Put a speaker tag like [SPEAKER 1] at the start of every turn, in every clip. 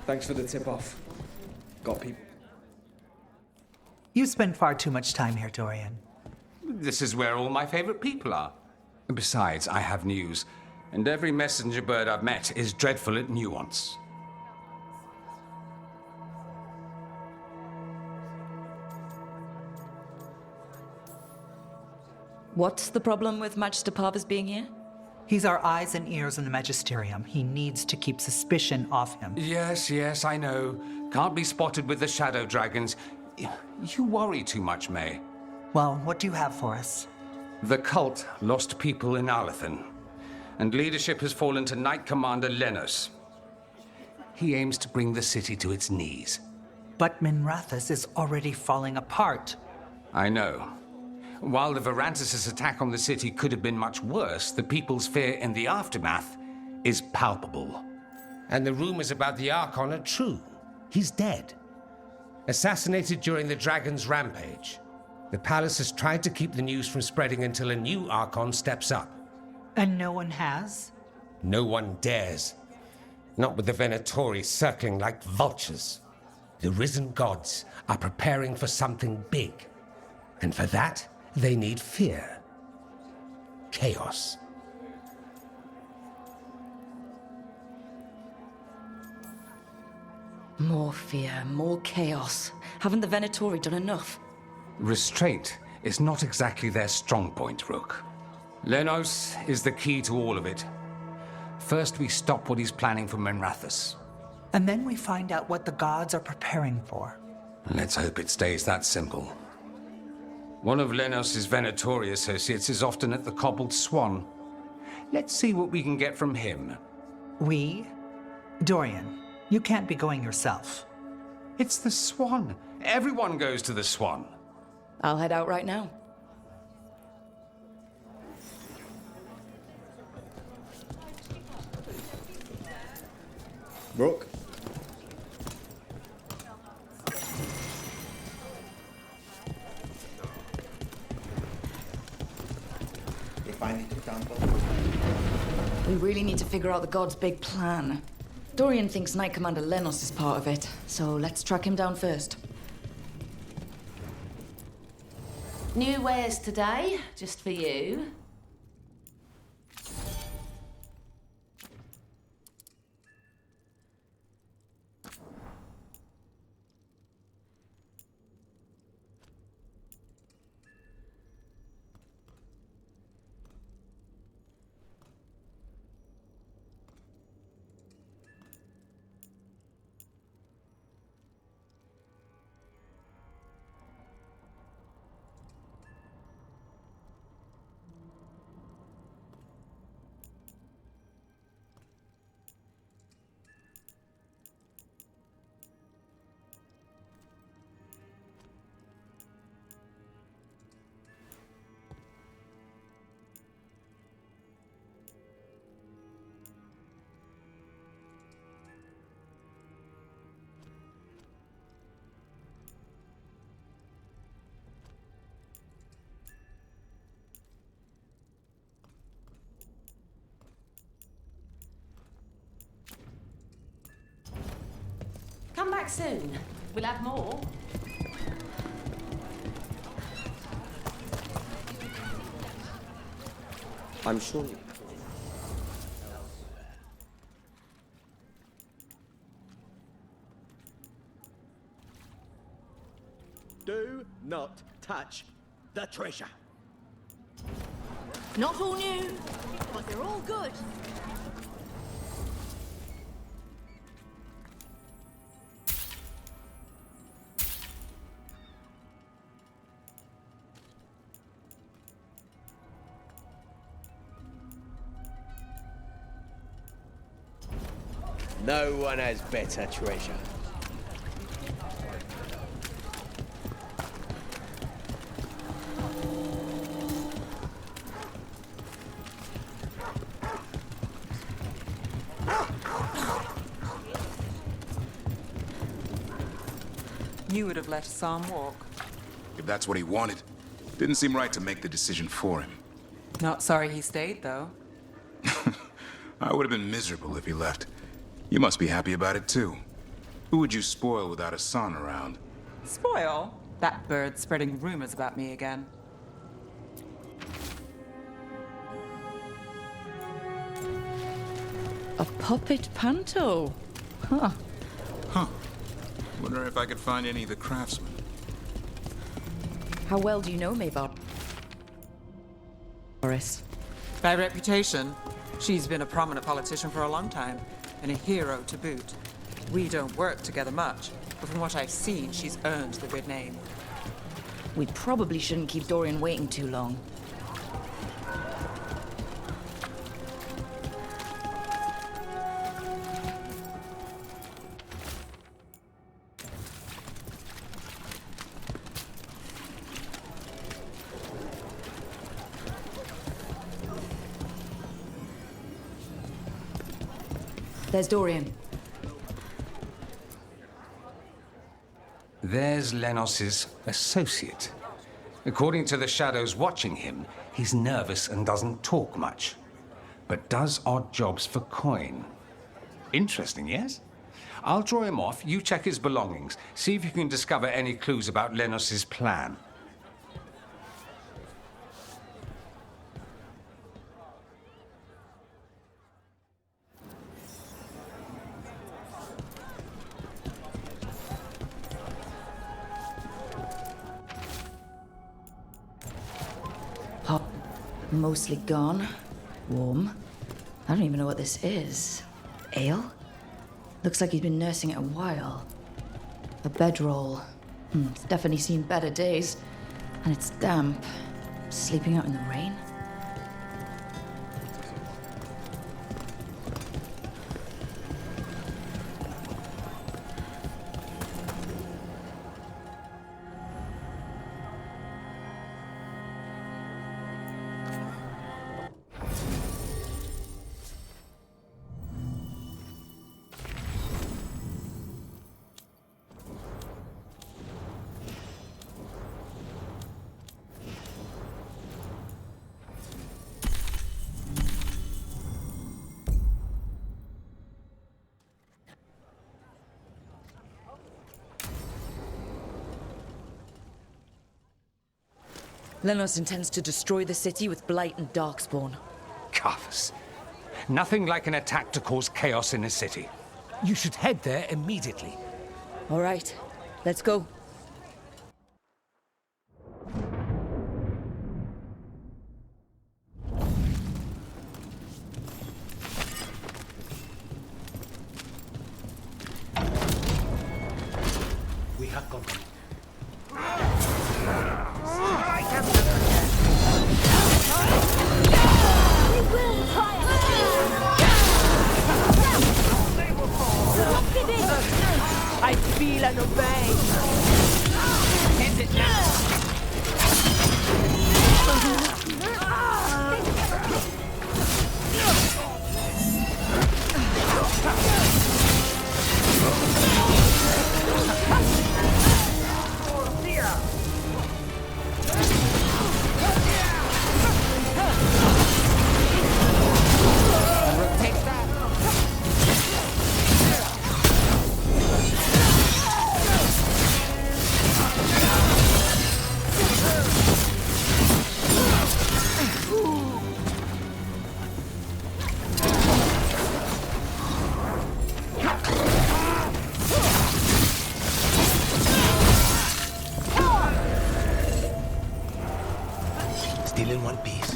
[SPEAKER 1] Thanks for the tip-off. Got people.
[SPEAKER 2] You spend far too much time here, Dorian.
[SPEAKER 3] This is where all my favorite people are. Besides, I have news, and every messenger bird I've met is dreadful at nuance.
[SPEAKER 4] What's the problem with Magister Parvis being here?
[SPEAKER 2] He's our eyes and ears in the Magisterium. He needs to keep suspicion off him.
[SPEAKER 3] Yes, I know. Can't be spotted with the shadow dragons. You worry too much, May.
[SPEAKER 2] Well, what do you have for us?
[SPEAKER 3] The cult lost people in Alathan, and leadership has fallen to Knight Commander Lenos. He aims to bring the city to its knees.
[SPEAKER 2] But Minrathous is already falling apart.
[SPEAKER 3] I know. While the Varantis' attack on the city could have been much worse, the people's fear in the aftermath is palpable.
[SPEAKER 5] And the rumors about the Archon are true. He's dead. Assassinated during the Dragon's rampage. The palace has tried to keep the news from spreading until a new Archon steps up.
[SPEAKER 2] And no one has?
[SPEAKER 5] No one dares. Not with the Venatori circling like vultures. The risen gods are preparing for something big. And for that, they need fear. Chaos.
[SPEAKER 4] More fear, more chaos. Haven't the Venatori done enough?
[SPEAKER 3] Restraint is not exactly their strong point, Rook. Lenos is the key to all of it. First, we stop what he's planning for Minrathous.
[SPEAKER 2] And then we find out what the gods are preparing for.
[SPEAKER 3] Let's hope it stays that simple. One of Lenos' Venatori associates is often at the Cobbled Swan. Let's see what we can get from him.
[SPEAKER 2] We? Dorian, you can't be going yourself.
[SPEAKER 3] It's the Swan. Everyone goes to the Swan.
[SPEAKER 4] I'll head out right now.
[SPEAKER 1] Rook?
[SPEAKER 6] They finally took down both.
[SPEAKER 4] We really need to figure out the god's big plan. Dorian thinks Knight Commander Lenos is part of it, so let's track him down first.
[SPEAKER 7] New wares today, just for you. Come back soon. We'll have more.
[SPEAKER 1] I'm sure.
[SPEAKER 8] Do not touch the treasure.
[SPEAKER 7] Not all new, but they're all good.
[SPEAKER 8] No one has better treasure.
[SPEAKER 9] You would have let Sam walk.
[SPEAKER 10] If that's what he wanted. Didn't seem right to make the decision for him.
[SPEAKER 9] Not sorry he stayed, though.
[SPEAKER 10] I would have been miserable if he left. You must be happy about it, too. Who would you spoil without a son around?
[SPEAKER 9] Spoil? That bird spreading rumors about me again.
[SPEAKER 4] A puppet panto? Huh.
[SPEAKER 10] Wonder if I could find any of the craftsmen.
[SPEAKER 4] How well do you know Mavar? Boris.
[SPEAKER 9] By reputation, she's been a prominent politician for a long time, and a hero to boot. We don't work together much, but from what I've seen, she's earned the good name.
[SPEAKER 4] We probably shouldn't keep Dorian waiting too long. There's Dorian.
[SPEAKER 3] There's Lenos's associate. According to the shadows watching him, he's nervous and doesn't talk much, but does odd jobs for coin. Interesting, yes? I'll draw him off, you check his belongings, see if you can discover any clues about Lenos's plan.
[SPEAKER 4] Hot, mostly gone. Warm. I don't even know what this is. Ale? Looks like he's been nursing it a while. A bedroll. It's definitely seen better days. And it's damp. Sleeping out in the rain? Lenos intends to destroy the city with Blight and Darkspawn.
[SPEAKER 3] Cuffs. Nothing like an attack to cause chaos in a city.
[SPEAKER 5] You should head there immediately.
[SPEAKER 4] All right, let's go.
[SPEAKER 5] We have company.
[SPEAKER 11] I feel and obey. End it now.
[SPEAKER 5] Still in one piece.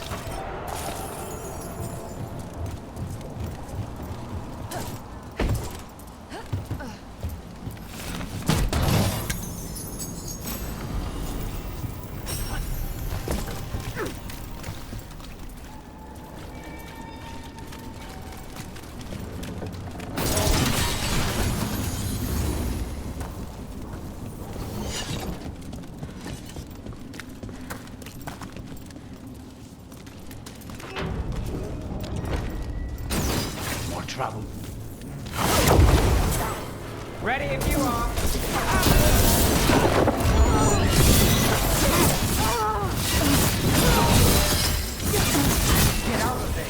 [SPEAKER 5] Trouble.
[SPEAKER 11] Ready if you are. Get out of there.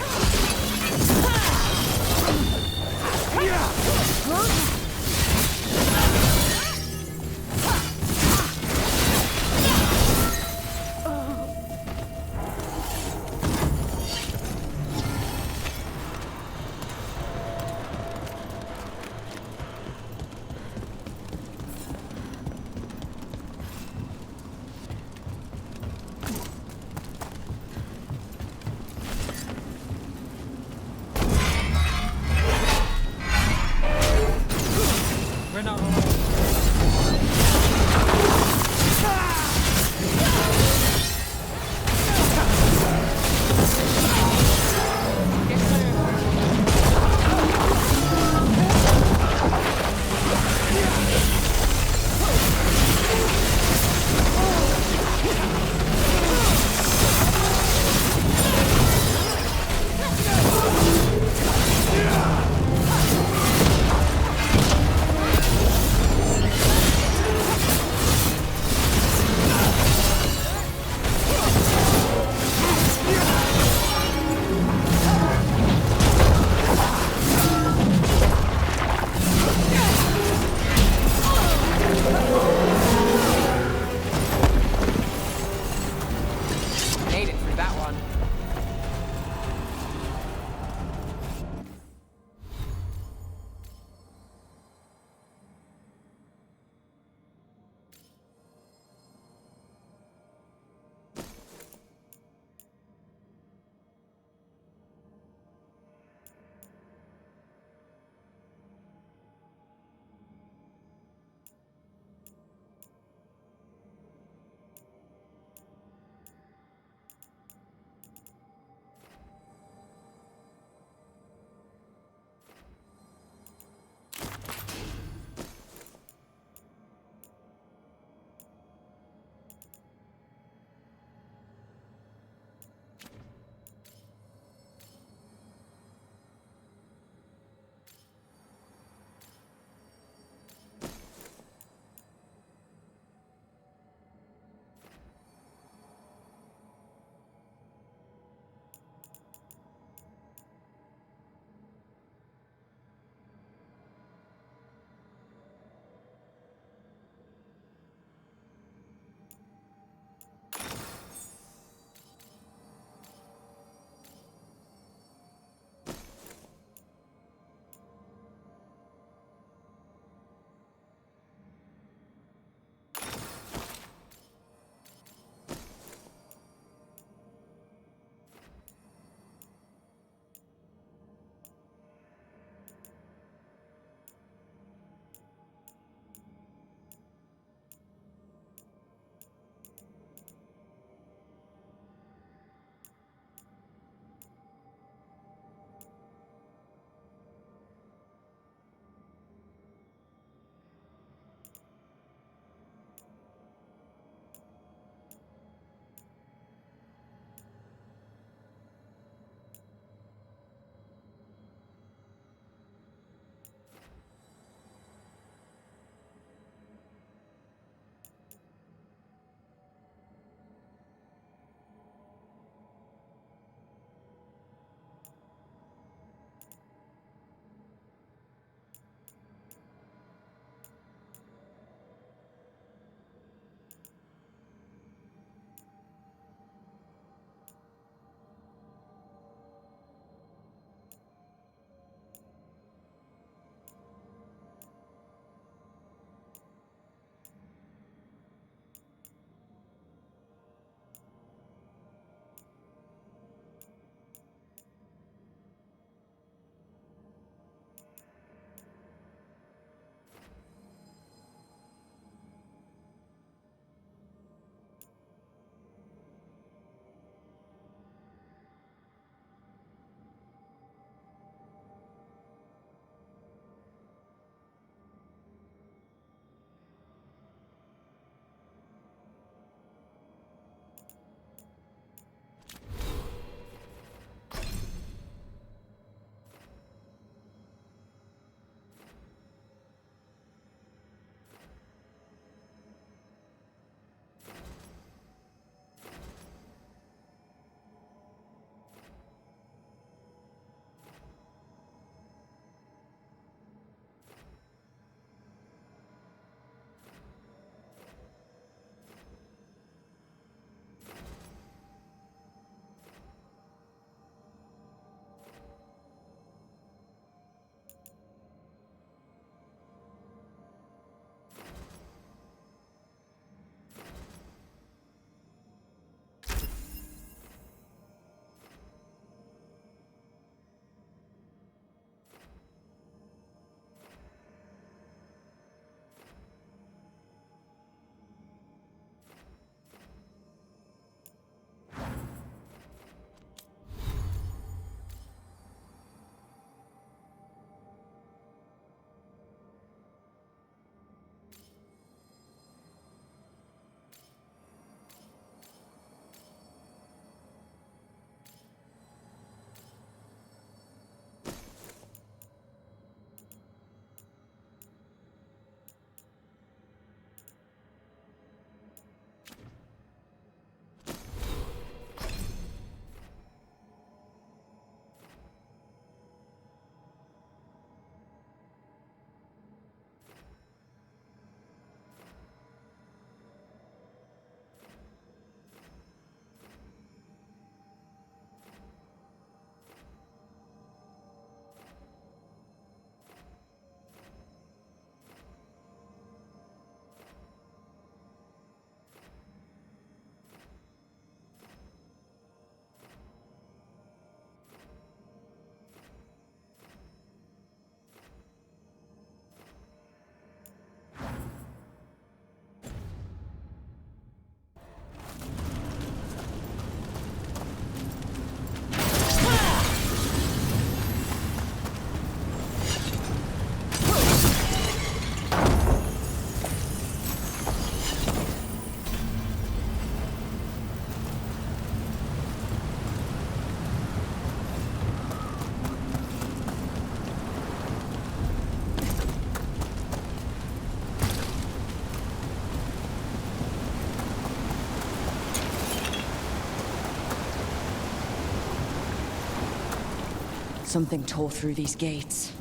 [SPEAKER 4] Something tore through these gates.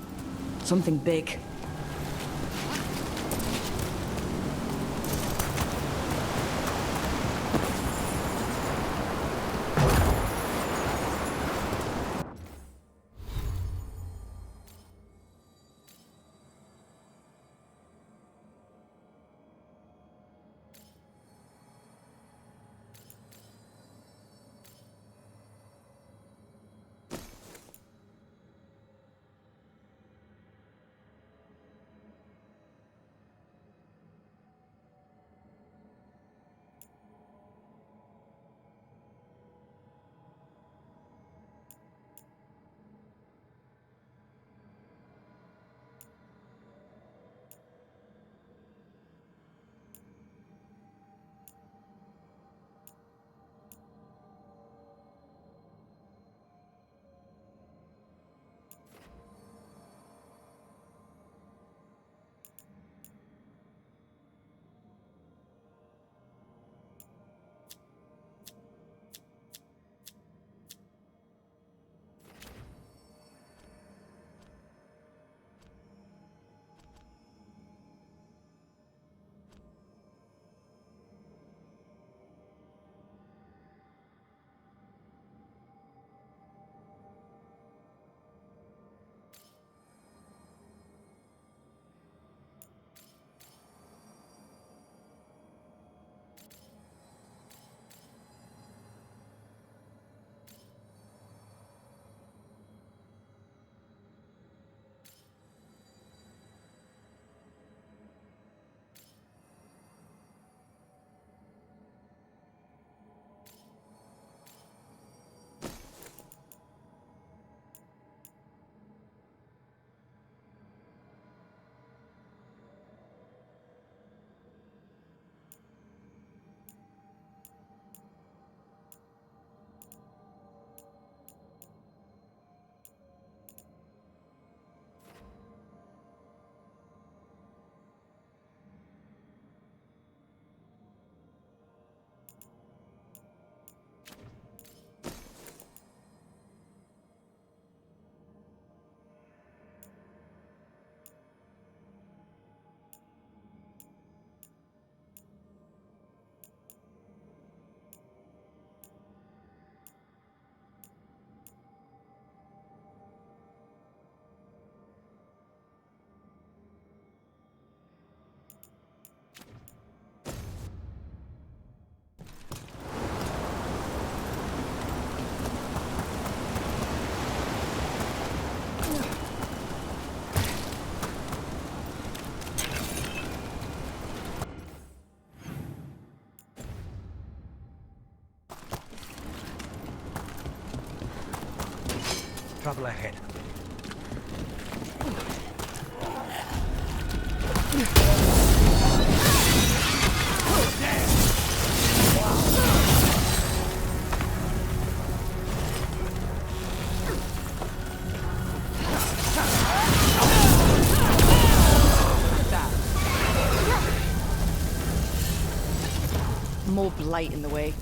[SPEAKER 4] Something big.
[SPEAKER 11] Trouble ahead.
[SPEAKER 4] More blight in the way.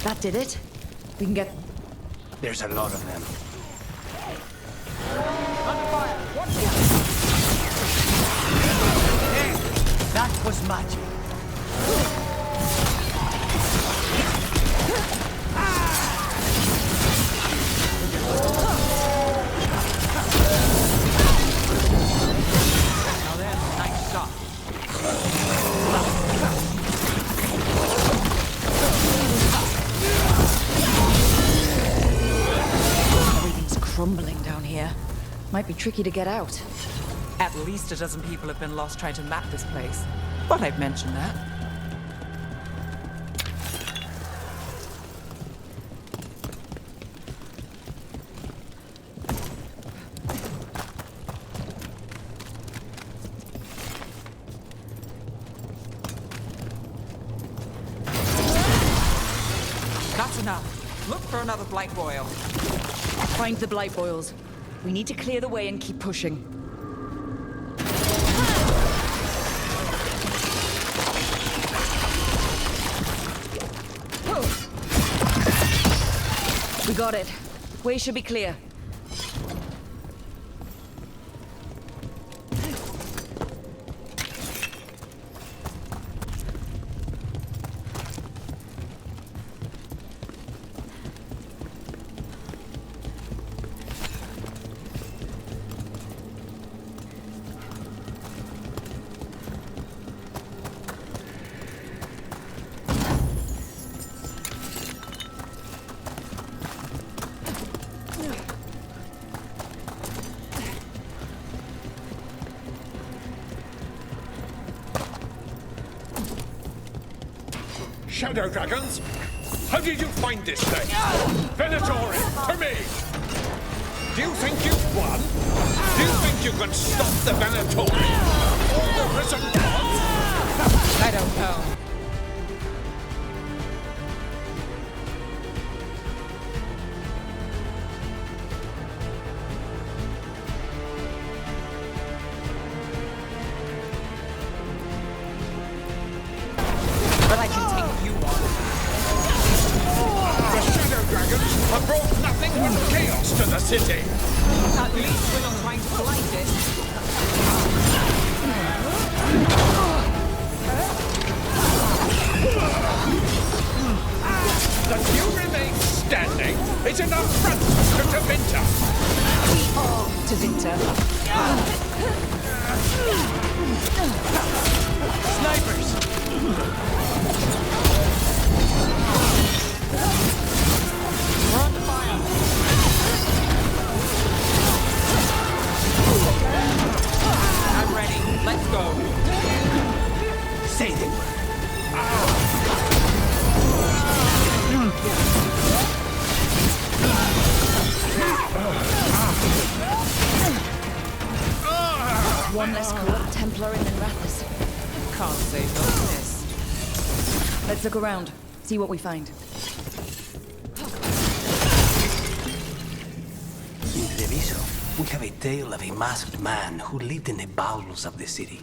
[SPEAKER 4] That did it. We can get...
[SPEAKER 11] There's a lot of them. Hey, that was magic. Now there's a nice shot.
[SPEAKER 4] Crumbling down here. Might be tricky to get out.
[SPEAKER 9] At least a dozen people have been lost trying to map this place. But I've mentioned that. That's enough. Look for another blight boil.
[SPEAKER 4] Find the blight boils. We need to clear the way and keep pushing. Got it. Way should be clear.
[SPEAKER 12] Shadow dragons? How did you find this thing? Venatori, to me! Do you think you've won? Do you think you can stop the Venatori? Or the risen gods?
[SPEAKER 9] I don't know. But I can take you on.
[SPEAKER 12] The Shadow Dragons have brought nothing but chaos to the city!
[SPEAKER 9] At least we're not trying to blight it.
[SPEAKER 12] That you remain standing is an affront to Tevinter!
[SPEAKER 4] We are Tevinter.
[SPEAKER 11] Snipers!
[SPEAKER 9] We're on fire. I'm ready. Let's go.
[SPEAKER 11] Say the word.
[SPEAKER 4] One less court Templar in Rathus.
[SPEAKER 9] Can't say no to this.
[SPEAKER 4] Let's look around. See what we find.
[SPEAKER 11] In Treviso, we have a tale of a masked man who lived in the bowels of the city.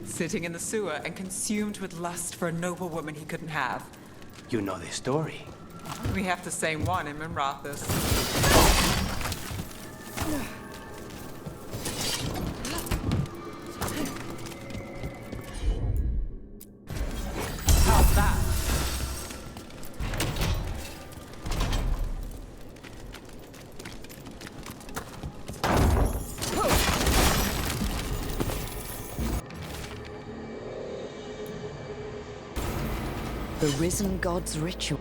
[SPEAKER 9] Sitting in the sewer and consumed with lust for a noble woman he couldn't have.
[SPEAKER 11] You know the story.
[SPEAKER 9] We have the same one in Minrathus. How's that?
[SPEAKER 4] The Risen God's Ritual.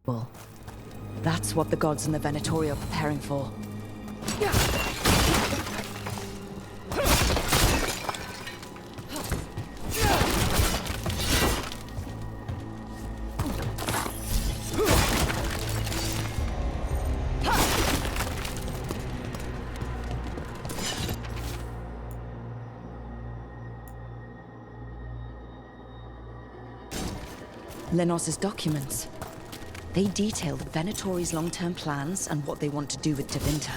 [SPEAKER 4] Well, that's what the gods in the Venatori are preparing for. Lenos's documents. They detail the Venatori's long-term plans and what they want to do with Tevinter.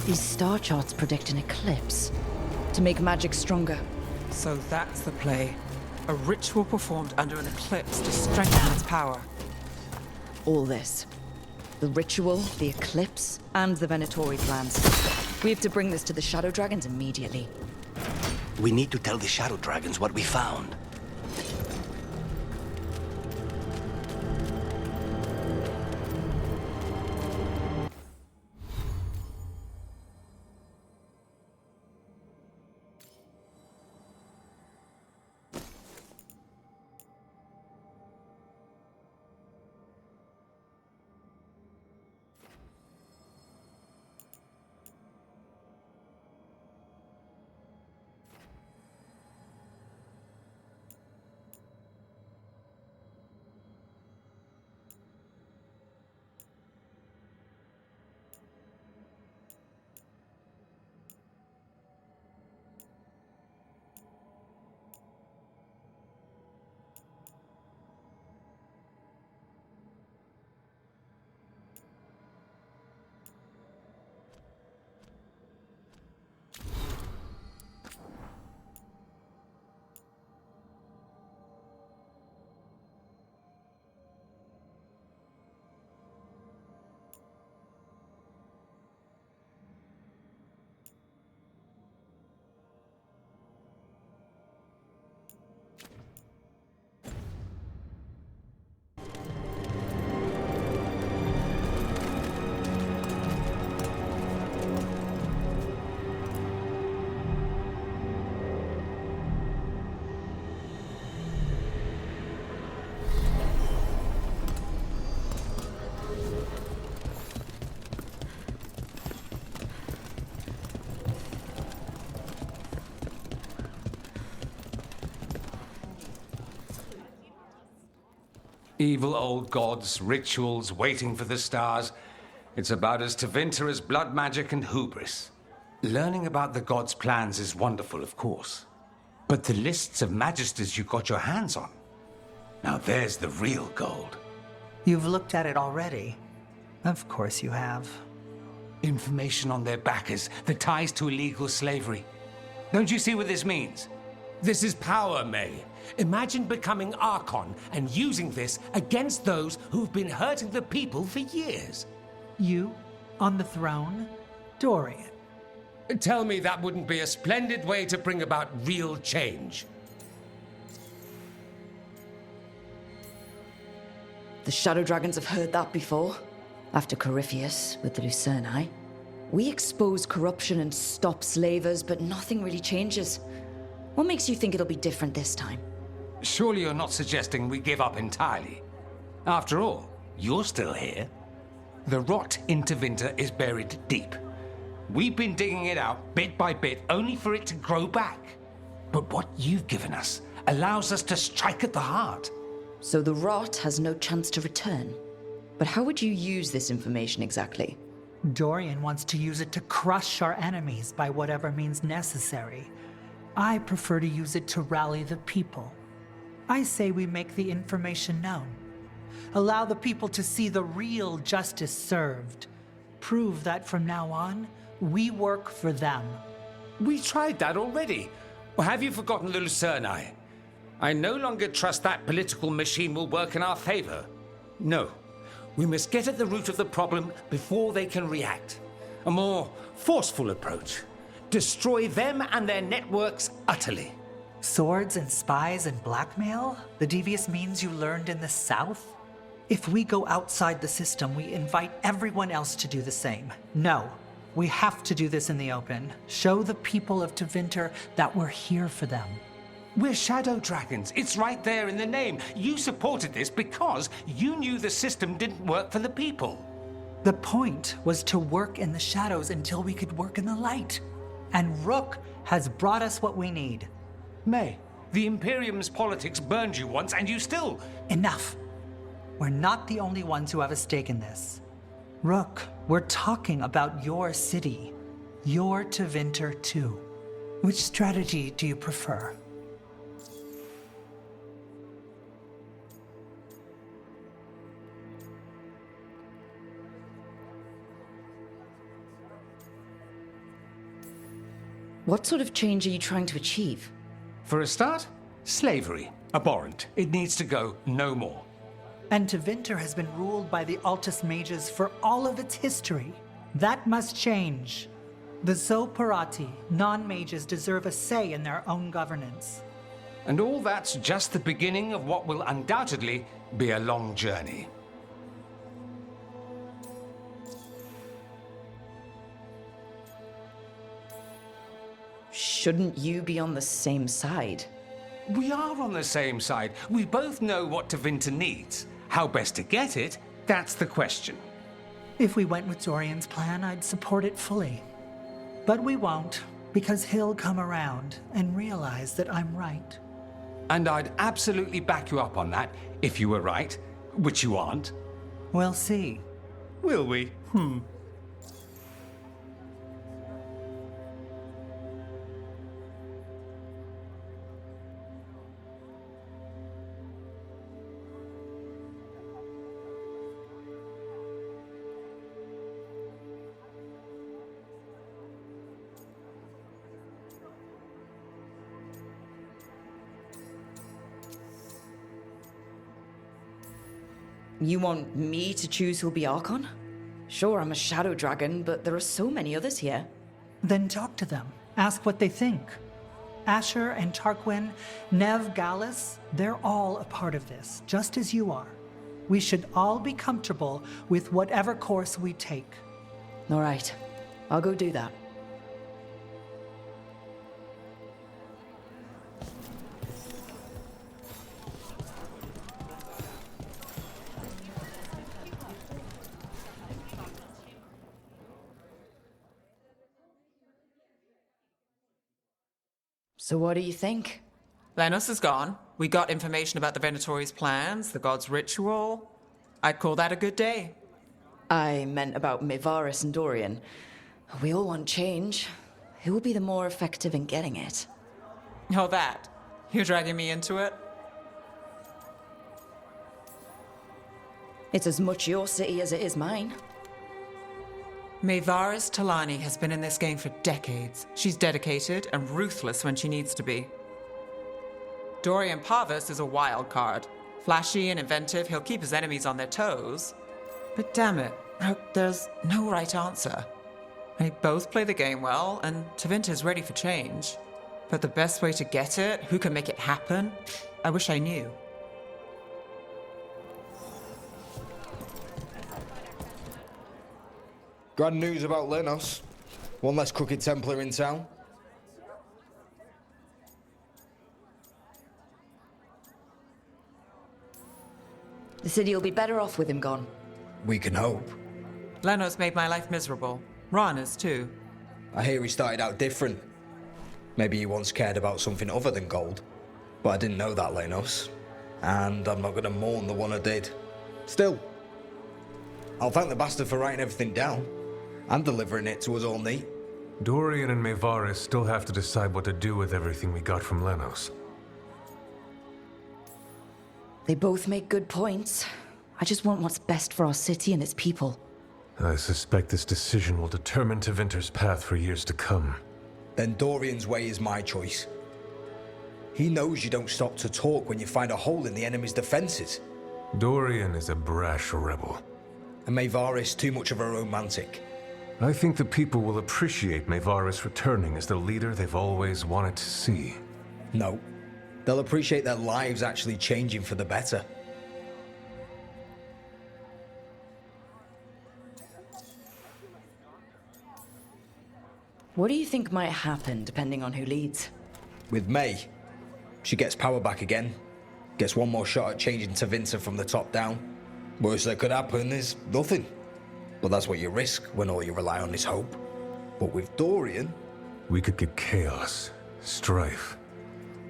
[SPEAKER 4] These star charts predict an eclipse. To make magic stronger.
[SPEAKER 9] So that's the play. A ritual performed under an eclipse to strengthen its power.
[SPEAKER 4] All this. The ritual, the eclipse, and the Venatori plans. We have to bring this to the Shadow Dragons immediately.
[SPEAKER 11] We need to tell the Shadow Dragons what we found.
[SPEAKER 3] Evil old gods, rituals, waiting for the stars. It's about as Tevinter as blood magic and hubris. Learning about the gods' plans is wonderful, of course. But the lists of magisters you got your hands on, now there's the real gold.
[SPEAKER 2] You've looked at it already. Of course you have.
[SPEAKER 3] Information on their backers, the ties to illegal slavery. Don't you see what this means?
[SPEAKER 5] This is power, May. Imagine becoming Archon and using this against those who've been hurting the people for years.
[SPEAKER 2] You on the throne? Dorian.
[SPEAKER 5] Tell me that wouldn't be a splendid way to bring about real change.
[SPEAKER 4] The Shadow Dragons have heard that before. After Corypheus, with the Lucerni. We expose corruption and stop slavers, but nothing really changes. What makes you think it'll be different this time?
[SPEAKER 3] Surely you're not suggesting we give up entirely. After all, you're still here. The rot in Tevinter is buried deep. We've been digging it out bit by bit, only for it to grow back. But what you've given us allows us to strike at the heart.
[SPEAKER 4] So the rot has no chance to return. But how would you use this information exactly?
[SPEAKER 2] Dorian wants to use it to crush our enemies by whatever means necessary. I prefer to use it to rally the people. I say we make the information known. Allow the people to see the real justice served. Prove that from now on, we work for them.
[SPEAKER 3] We tried that already. Or have you forgotten the Lucerni? I no longer trust that political machine will work in our favor. No. We must get at the root of the problem before they can react. A more forceful approach. Destroy them and their networks utterly.
[SPEAKER 2] Swords and spies and blackmail? The devious means you learned in the South? If we go outside the system, we invite everyone else to do the same. No, we have to do this in the open. Show the people of Tevinter that we're here for them.
[SPEAKER 3] We're shadow dragons. It's right there in the name. You supported this because you knew the system didn't work for the people.
[SPEAKER 2] The point was to work in the shadows until we could work in the light. And Rook has brought us what we need.
[SPEAKER 3] May, the Imperium's politics burned you once and you still...
[SPEAKER 2] Enough. We're not the only ones who have a stake in this. Rook, we're talking about your city. Your Tevinter too. Which strategy do you prefer?
[SPEAKER 4] What sort of change are you trying to achieve?
[SPEAKER 3] For a start, slavery. Abhorrent. It needs to go no more.
[SPEAKER 2] And Tevinter has been ruled by the Altus Mages for all of its history. That must change. The Zoparati, non-mages, deserve a say in their own governance.
[SPEAKER 3] And all that's just the beginning of what will undoubtedly be a long journey.
[SPEAKER 4] Shouldn't you be on the same side?
[SPEAKER 3] We are on the same side. We both know what Tevinter needs. How best to get it, that's the question.
[SPEAKER 2] If we went with Dorian's plan, I'd support it fully. But we won't, because he'll come around and realize that I'm right.
[SPEAKER 3] And I'd absolutely back you up on that, if you were right, which you aren't.
[SPEAKER 2] We'll see.
[SPEAKER 3] Will we?
[SPEAKER 4] You want me to choose who'll be Archon? Sure, I'm a shadow dragon, but there are so many others here.
[SPEAKER 2] Then talk to them. Ask what they think. Asher and Tarquin, Nev, Gallus, they're all a part of this, just as you are. We should all be comfortable with whatever course we take.
[SPEAKER 4] All right, I'll go do that. So what do you think?
[SPEAKER 9] Lennos is gone. We got information about the Venatori's plans, the god's ritual. I'd call that a good day.
[SPEAKER 4] I meant about Mevaris and Dorian. We all want change. Who will be the more effective in getting it?
[SPEAKER 9] Oh, that. You're dragging me into it?
[SPEAKER 4] It's as much your city as it is mine.
[SPEAKER 9] Mevaris Talani has been in this game for decades. She's dedicated and ruthless when she needs to be. Dorian Parvis is a wild card. Flashy and inventive, he'll keep his enemies on their toes. But damn it, there's no right answer. They both play the game well, and Tevinter's ready for change. But the best way to get it, who can make it happen, I wish I knew.
[SPEAKER 13] Grand news about Lenos. One less crooked Templar in town.
[SPEAKER 4] The city will be better off with him gone.
[SPEAKER 13] We can hope.
[SPEAKER 9] Lenos made my life miserable. Rana's too.
[SPEAKER 13] I hear he started out different. Maybe he once cared about something other than gold. But I didn't know that, Lenos. And I'm not going to mourn the one I did. Still, I'll thank the bastard for writing everything down. And delivering it to us all neat.
[SPEAKER 14] Dorian and Mevaris still have to decide what to do with everything we got from Lenos.
[SPEAKER 4] They both make good points. I just want what's best for our city and its people.
[SPEAKER 14] I suspect this decision will determine Tevinter's path for years to come.
[SPEAKER 13] Then Dorian's way is my choice. He knows you don't stop to talk when you find a hole in the enemy's defenses.
[SPEAKER 14] Dorian is a brash rebel.
[SPEAKER 13] And Mevaris too much of a romantic.
[SPEAKER 14] I think the people will appreciate Mevaris returning as the leader they've always wanted to see.
[SPEAKER 13] No. They'll appreciate their lives actually changing for the better.
[SPEAKER 4] What do you think might happen, depending on who leads?
[SPEAKER 13] With May, she gets power back again. Gets one more shot at changing Tevinter from the top down. Worst that could happen is nothing. But that's what you risk when all you rely on is hope. But with Dorian...
[SPEAKER 14] We could get chaos, strife.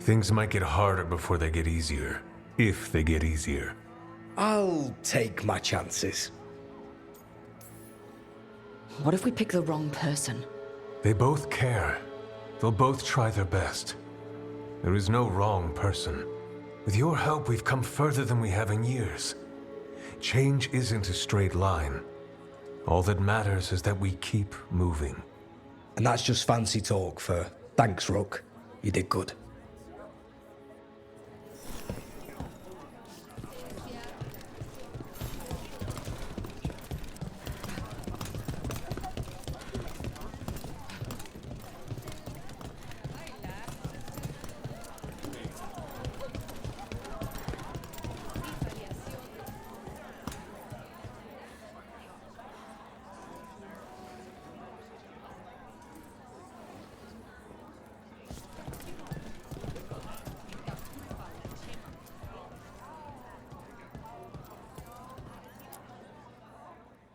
[SPEAKER 14] Things might get harder before they get easier. If they get easier.
[SPEAKER 13] I'll take my chances.
[SPEAKER 4] What if we pick the wrong person?
[SPEAKER 14] They both care. They'll both try their best. There is no wrong person. With your help, we've come further than we have in years. Change isn't a straight line. All that matters is that we keep moving.
[SPEAKER 13] And that's just fancy talk for thanks, Rook. You did good.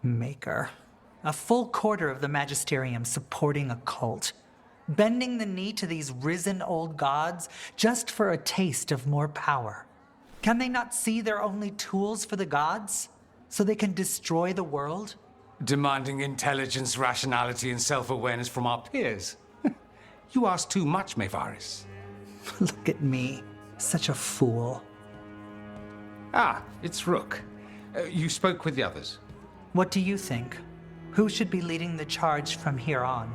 [SPEAKER 2] Maker. A full quarter of the Magisterium supporting a cult. Bending the knee to these risen old gods just for a taste of more power. Can they not see they're only tools for the gods? So they can destroy the world?
[SPEAKER 3] Demanding intelligence, rationality, and self-awareness from our peers. You ask too much, Mevaris.
[SPEAKER 2] Look at me. Such a fool.
[SPEAKER 3] Ah, it's Rook. You spoke with the others.
[SPEAKER 2] What do you think? Who should be leading the charge from here on?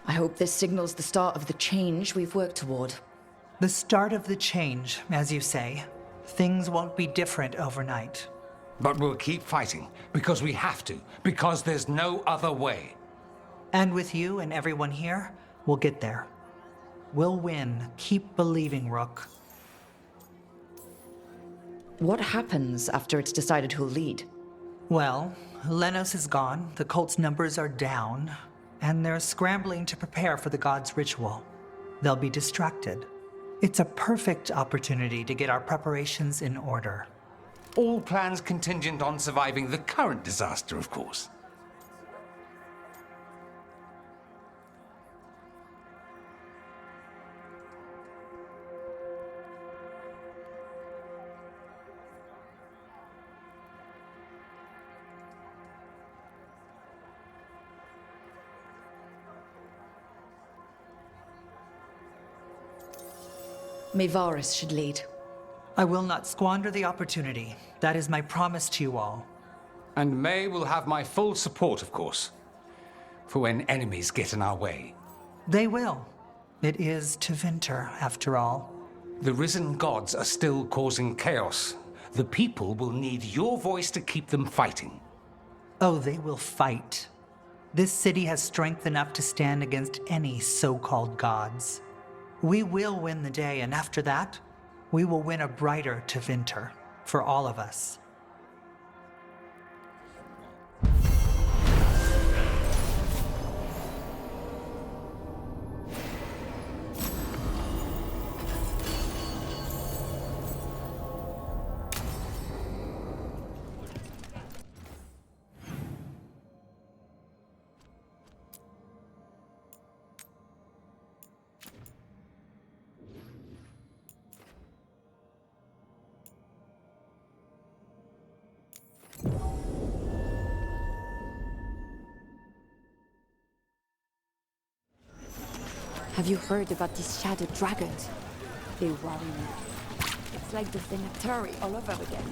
[SPEAKER 4] I hope this signals the start of the change we've worked toward.
[SPEAKER 2] The start of the change, as you say. Things won't be different overnight.
[SPEAKER 3] But we'll keep fighting, because we have to, because there's no other way.
[SPEAKER 2] And with you and everyone here, we'll get there. We'll win. Keep believing, Rook.
[SPEAKER 4] What happens after it's decided who'll lead?
[SPEAKER 2] Well, Lenos is gone, the cult's numbers are down, and they're scrambling to prepare for the god's ritual. They'll be distracted. It's a perfect opportunity to get our preparations in order.
[SPEAKER 3] All plans contingent on surviving the current disaster, of course.
[SPEAKER 4] May Varus should lead.
[SPEAKER 2] I will not squander the opportunity. That is my promise to you all.
[SPEAKER 3] And May will have my full support, of course, for when enemies get in our way.
[SPEAKER 2] They will. It is Tevinter, after all.
[SPEAKER 3] The risen gods are still causing chaos. The people will need your voice to keep them fighting.
[SPEAKER 2] Oh, they will fight. This city has strength enough to stand against any so-called gods. We will win the day, and after that, we will win a brighter Tevinter for all of us.
[SPEAKER 15] Have you heard about these shadow dragons? They worry me. It's like the Veilguard all over again.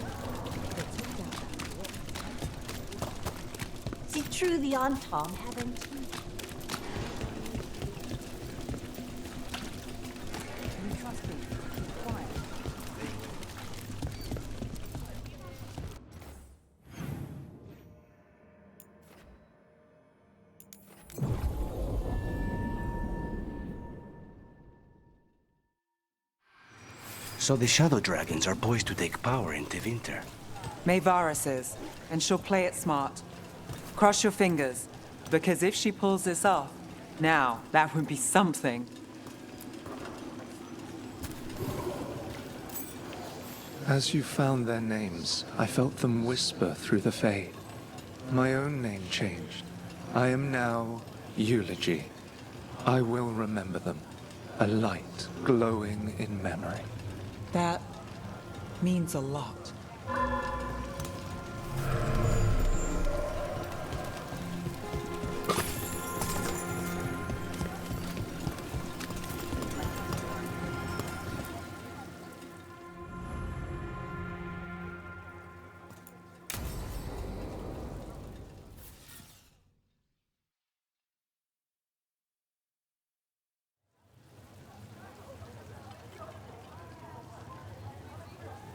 [SPEAKER 15] See through the Anton, haven't you? Can you trust me? Be quiet.
[SPEAKER 11] So the Shadow Dragons are poised to take power in Tevinter.
[SPEAKER 9] May Varus is, and she'll play it smart. Cross your fingers, because if she pulls this off, now that would be something.
[SPEAKER 16] As you found their names, I felt them whisper through the fade. My own name changed. I am now Eulogy. I will remember them. A light glowing in memory.
[SPEAKER 9] That means a lot.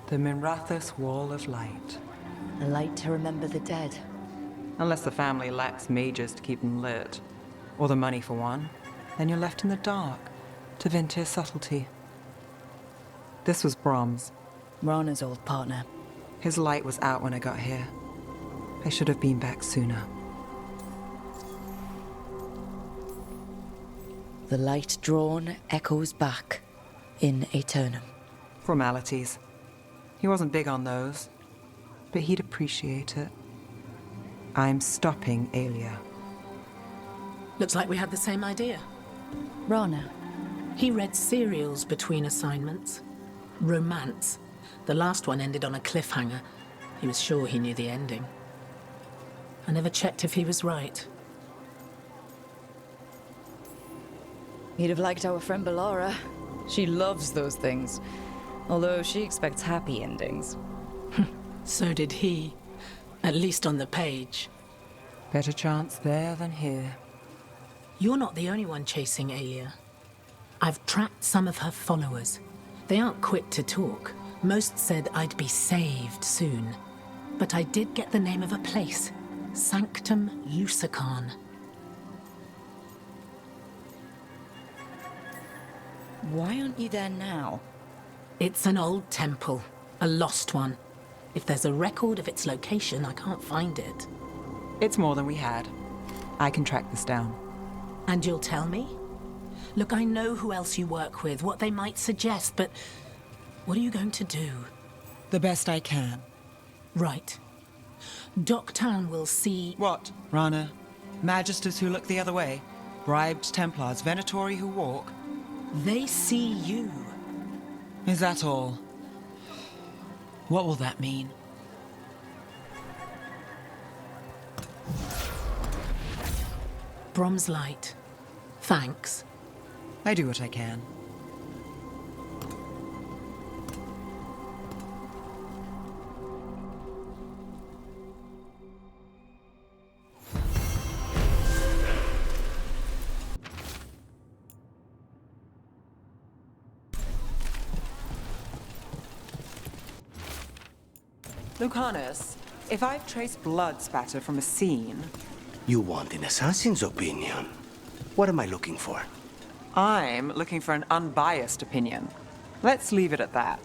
[SPEAKER 9] The Minrathous Wall of Light.
[SPEAKER 4] A light to remember the dead.
[SPEAKER 9] Unless the family lacks mages to keep them lit. Or the money for one. Then you're left in the dark. Tevinter's subtlety. This was Brom's.
[SPEAKER 4] Rana's old partner.
[SPEAKER 9] His light was out when I got here. I should have been back sooner.
[SPEAKER 4] The light drawn echoes back in Aeternum.
[SPEAKER 9] Formalities. He wasn't big on those, but he'd appreciate it. I'm stopping Aelia.
[SPEAKER 17] Looks like we had the same idea.
[SPEAKER 4] Rana.
[SPEAKER 17] He read serials between assignments. Romance. The last one ended on a cliffhanger. He was sure he knew the ending. I never checked if he was right.
[SPEAKER 4] He'd have liked our friend Bellara. She loves those things. Although she expects happy endings.
[SPEAKER 17] So did he. At least on the page.
[SPEAKER 9] Better chance there than here.
[SPEAKER 17] You're not the only one chasing Aelia. I've tracked some of her followers. They aren't quick to talk. Most said I'd be saved soon. But I did get the name of a place. Sanctum Lucican.
[SPEAKER 4] Why aren't you there now?
[SPEAKER 17] It's an old temple. A lost one. If there's a record of its location, I can't find it.
[SPEAKER 9] It's more than we had. I can track this down.
[SPEAKER 17] And you'll tell me? Look, I know who else you work with, what they might suggest, but what are you going to do?
[SPEAKER 9] The best I can.
[SPEAKER 17] Right. Docktown will see...
[SPEAKER 9] What, Rana? Magisters who look the other way? Bribed Templars, Venatori who walk?
[SPEAKER 17] They see you.
[SPEAKER 9] Is that all? What will that mean?
[SPEAKER 17] Brom's light. Thanks.
[SPEAKER 9] I do what I can. Lucanus, if I've traced blood spatter from a scene...
[SPEAKER 11] You want an assassin's opinion. What am I looking for?
[SPEAKER 9] I'm looking for an unbiased opinion. Let's leave it at that.